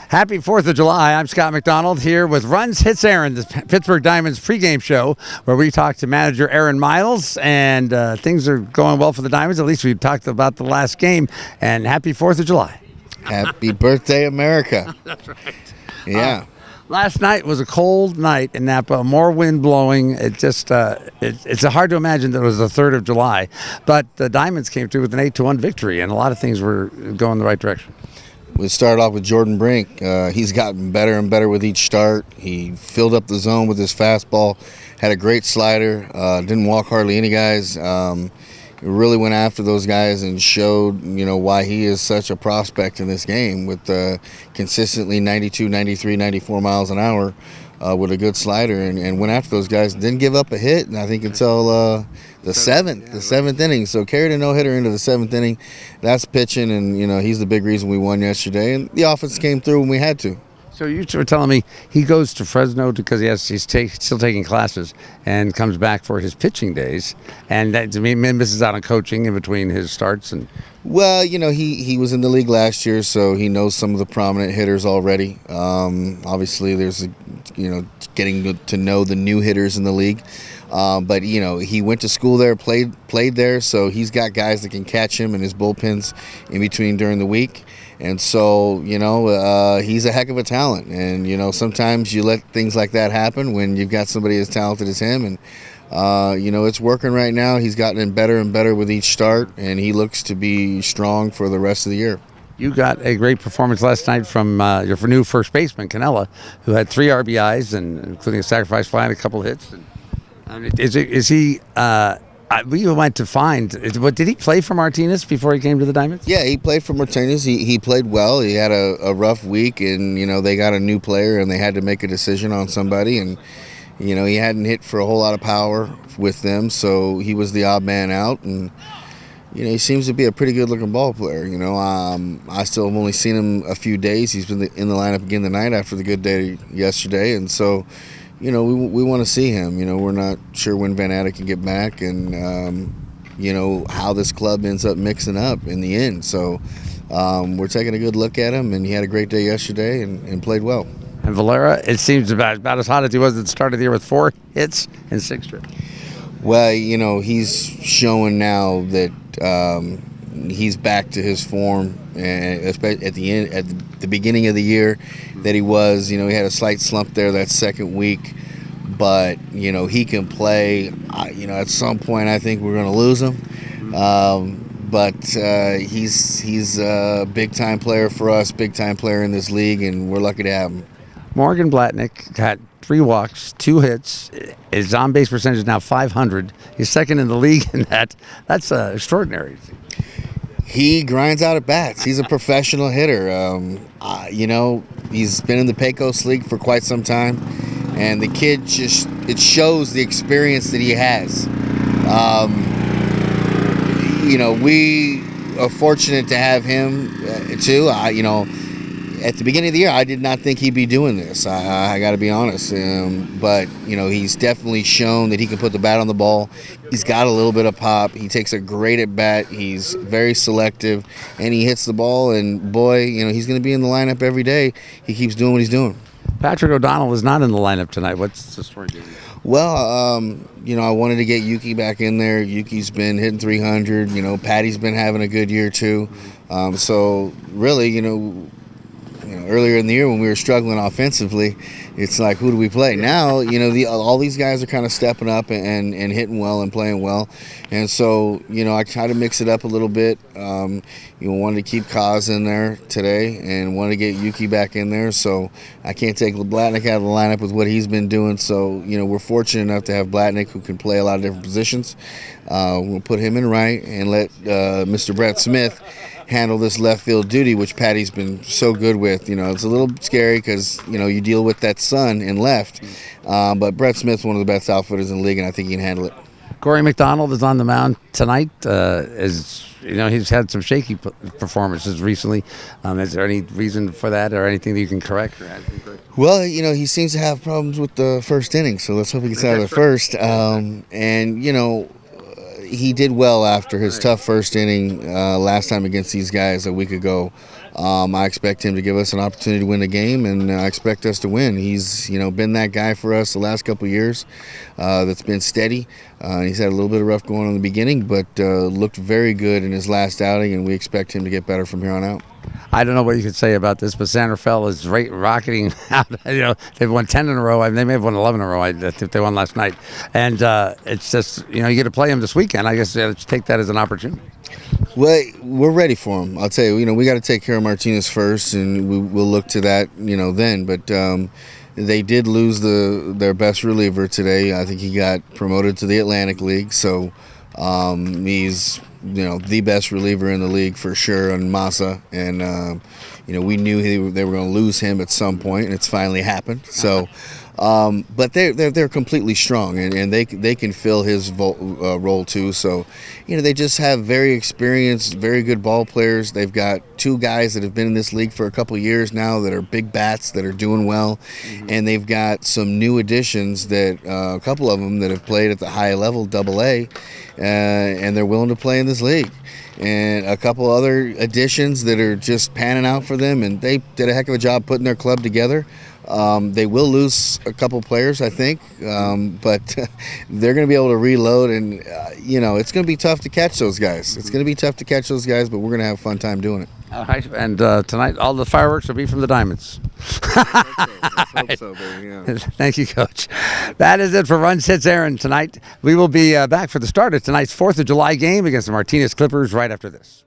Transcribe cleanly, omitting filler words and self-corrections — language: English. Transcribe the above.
Happy 4th of July. I'm Scott McDonald here with Runs Hits Aaron, the Pittsburgh Diamonds pregame show, where we talk to manager Aaron Miles, and things are going well for the Diamonds. At least we talked about the last game, and happy 4th of July. Happy birthday, America. That's right. Yeah. Last night was a cold night in Napa, more wind blowing. It's hard to imagine that it was the 3rd of July, but the Diamonds came through with an 8-1 victory, and a lot of things were going the right direction. We started off with Jordan Brink. He's gotten better and better with each start. He filled up the zone with his fastball, had a great slider, didn't walk hardly any guys. He really went after those guys and showed, why he is such a prospect in this game with consistently 92, 93, 94 miles an hour with a good slider and went after those guys. Didn't give up a hit, and I think until the seventh inning. So carried a no-hitter into the 7th inning. That's pitching, and, he's the big reason we won yesterday. And the offense came through when we had to. So you were telling me he goes to Fresno because he's still taking classes and comes back for his pitching days, and that to me misses out on coaching in between his starts. And well, he was in the league last year, so he knows some of the prominent hitters already. Obviously, there's getting to know the new hitters in the league. But he went to school there, played there, so he's got guys that can catch him in his bullpens in between during the week. And so, he's a heck of a talent. And, sometimes you let things like that happen when you've got somebody as talented as him. And, it's working right now. He's gotten better and better with each start, and he looks to be strong for the rest of the year. You got a great performance last night from your new first baseman, Canella, who had 3 RBIs, and including a sacrifice fly and a couple of hits. Is he? We went to find. Did he play for Martinez before he came to the Diamonds? Yeah, he played for Martinez. He played well. He had a rough week, and they got a new player, and they had to make a decision on somebody, and he hadn't hit for a whole lot of power with them, so he was the odd man out, and he seems to be a pretty good looking ball player. I still have only seen him a few days. He's been in the lineup again tonight after the good day yesterday, and so. We want to see him. We're not sure when Van Adda can get back and, how this club ends up mixing up in the end. So we're taking a good look at him, and he had a great day yesterday and played well. And Valera, it seems about as hot as he was at the start of the year with 4 hits and 6 trips. Well, he's showing now that he's back to his form, and especially at the beginning of the year that he was. He had a slight slump there that second week, but he can play. At some point I think we're going to lose him, but he's a big time player for us, big time player in this league, and we're lucky to have him. Morgan Blatnick had 3 walks, 2 hits. His on-base percentage is now .500. He's second in the league in that. That's extraordinary. He grinds out at bats. He's a professional hitter. He's been in the Pecos League for quite some time, and the kid it shows the experience that he has. We are fortunate to have him too. At the beginning of the year, I did not think he'd be doing this. I got to be honest. But, he's definitely shown that he can put the bat on the ball. He's got a little bit of pop. He takes a great at bat. He's very selective, and he hits the ball. And, boy, he's going to be in the lineup every day. He keeps doing what he's doing. Patrick O'Donnell is not in the lineup tonight. What's the story? Well, I wanted to get Yuki back in there. Yuki's been hitting 300. Patty's been having a good year, too. So, really, earlier in the year when we were struggling offensively, it's like, who do we play? Now, all these guys are kind of stepping up and hitting well and playing well. And so, I try to mix it up a little bit. Wanted to keep Kaz in there today and wanted to get Yuki back in there. So I can't take Blatnick out of the lineup with what he's been doing. So, we're fortunate enough to have Blatnick, who can play a lot of different positions. We'll put him in right and let Mr. Brett Smith handle this left field duty, which Patty's been so good with. It's a little scary because, you deal with that sun in left. But Brett Smith's one of the best outfielders in the league, and I think he can handle it. Corey McDonald is on the mound tonight. He's had some shaky performances recently. Is there any reason for that or anything that you can correct? Well, he seems to have problems with the first inning, so let's hope he gets out of the first. He did well after his tough first inning last time against these guys a week ago. I expect him to give us an opportunity to win the game, and I expect us to win. He's been that guy for us the last couple of years that's been steady. He's had a little bit of rough going on in the beginning, but looked very good in his last outing, and we expect him to get better from here on out. I don't know what you could say about this, but Santa Fe is rocketing out. They've won 10 in a row. I mean, they may have won 11 in a row. I think they won last night. And it's just, you get to play them this weekend. I guess let's take that as an opportunity. Well, we're ready for him. I'll tell you, we got to take care of Martinez first, and we'll look to that, then. But they did lose their best reliever today. I think he got promoted to the Atlantic League, so he's the best reliever in the league for sure on Massa, and we knew they were going to lose him at some point, and it's finally happened. So, but they're completely strong, and they can fill his role too. So, they just have very experienced, very good ball players. They've got two guys that have been in this league for a couple of years now that are big bats that are doing well, and they've got some new additions that a couple of them that have played at the high level, AA, and they're willing to play in this league. And a couple other additions that are just panning out for them, and they did a heck of a job putting their club together. They will lose a couple players, I think, but they're going to be able to reload, and it's going to be tough to catch those guys. It's going to be tough to catch those guys, but we're going to have a fun time doing it. All right, and tonight all the fireworks will be from the Diamonds. Let's hope so, baby. Yeah. Thank you, Coach. That is it for Runs, Hits, Aaron tonight. We will be back for the start of tonight's 4th of July game against the Martinez Clippers right after this.